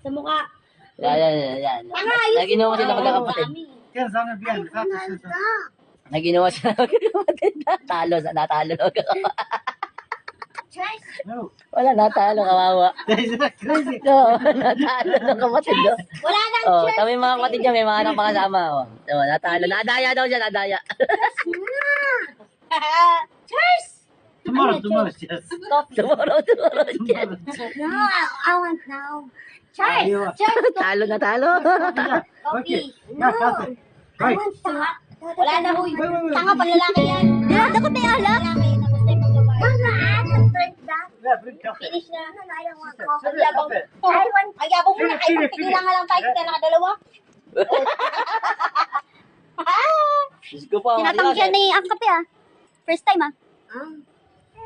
Sa mukha. Yan. Naginuwa sila magkakapatid. Yan, sana biyan. Naginuwa sila magkakapatid. Natalo na magkakapatid. No. Wala, natalo, kawawa. Crazy. Oo, natalo ng kapatid. No? Wala nang Oh, chest. kami mga kapatid niya, may mga anak pa kasama. Oh. So, natalo. Nadaya daw siya, nadaya. Cheers! Tomorrow, yes. Tomorrow, yes. No, I want now. Cheers! Ayaw. Cheers! Talo na talo. Okay. No. Yeah, perfect. I Right. want tanga. Wala na, huy. Wait. Tanga, panlalaki yan. Dapat may alak. Mama, I can drink that. Yeah, bring coffee. Finish na. I don't want Sir, coffee. sir, coffee. Ay, yabang mo na. Ay, tigilan nga lang tayo. Kaya nakadalawa. Diyos ko po. Tinatanggihan ni ang kape ah. First time ah.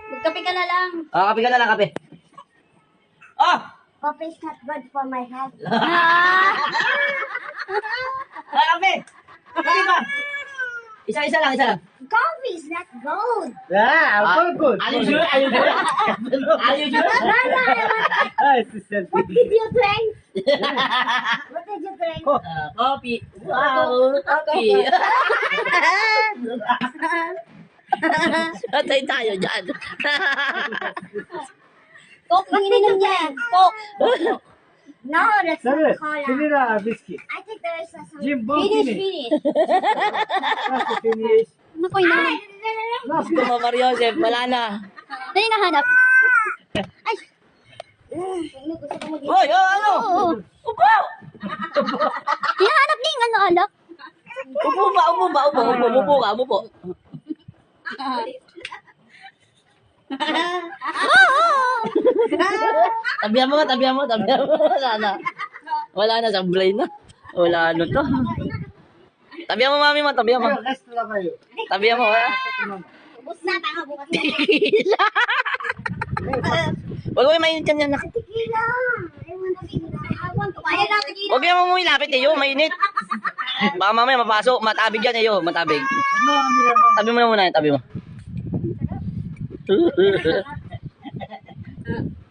Magkape ka na lang. Kape ka na lang, kape. Coffee is not good for my health. Kape! Kape ba? Isa lang. Coffee is not good. Yeah, I'm good. Are you sure? No, I want that. Hi, sister. What did you drink? What did you drink? Coffee. Wow, coffee. Patay tayo dyan. Coke, ang ininom niya. Coke. No, that's Sorry, not cola. Vanilla biscuit. I think there is some. Jim, bon Finish. Finish. Ano ko yun? Gusto mo, Mario Joseph, wala na. Dali nahanap. Ay. Hoy, ano? Upo! Hinahanap niya yung ano, alak. Upo ka. Tabihan mo. Wala na, sablay na. Wala ano to. Tabihan mo, mami mo. Rest lang kayo. Tabihan mo, ha? Ubus na, tanga bukas. Tequila. Huwag mo mainit yan. Tequila. I want tequila. I want to. Kaya na tequila. Huwag mo ilapit eh, mainit. Baka mamaya mapasok, matabig yan eh, matabig. Tabi mo na muna, tabi mo.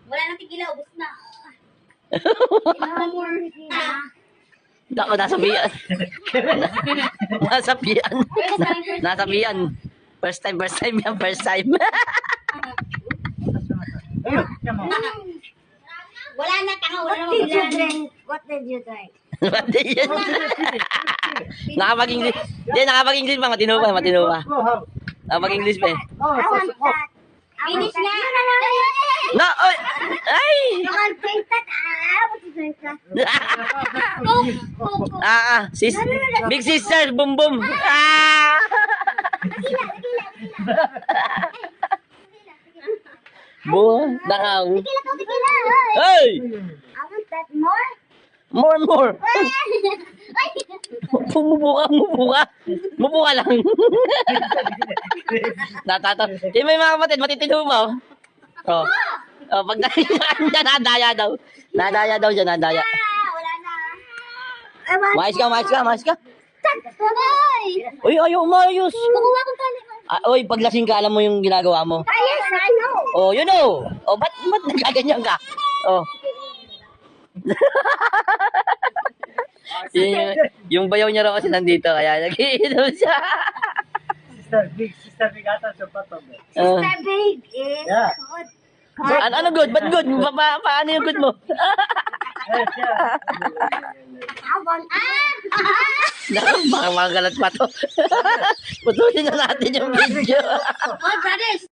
Wala na tequila, ubus na. Ako, nasa biyan. First time yan. Ayun, come on. Wala na, tanga. Wala na. What did you drink? Pati yan. Nakapag-English. Hindi, nakapag-English pa. Matino pa. Go, have. Nakapag-English pa eh. Oh, I want that. Finish na. No, oy! Ay! You want drink that? I want to drink that. Coke. Big sister, boom. Dakaw. Tequila. Hey! I want that more. More. Mupo ka lang. Natataw. Yung may mga kapatid, matitino mo. Oh, pag nadaya daw. Nadaya daw siya, nadaya. Wala na. I want Mais ka. Ay! Uy, ayaw umayos. Kukuha kong tali. Uy, pag lasing ka, alam mo yung ginagawa mo. Yes, I know. Oh, you know. Oh, ba't nagaganyan ka? Oh. yung bayaw niya raw kasi nandito, kaya nag-iinom siya. Sister Big ata sa patong. Sister Big is Yeah. good. Ano good? Ba't good? Paano yung good mo? I want Baka magalat pa to. Putulin na natin yung video. Oh, brothers.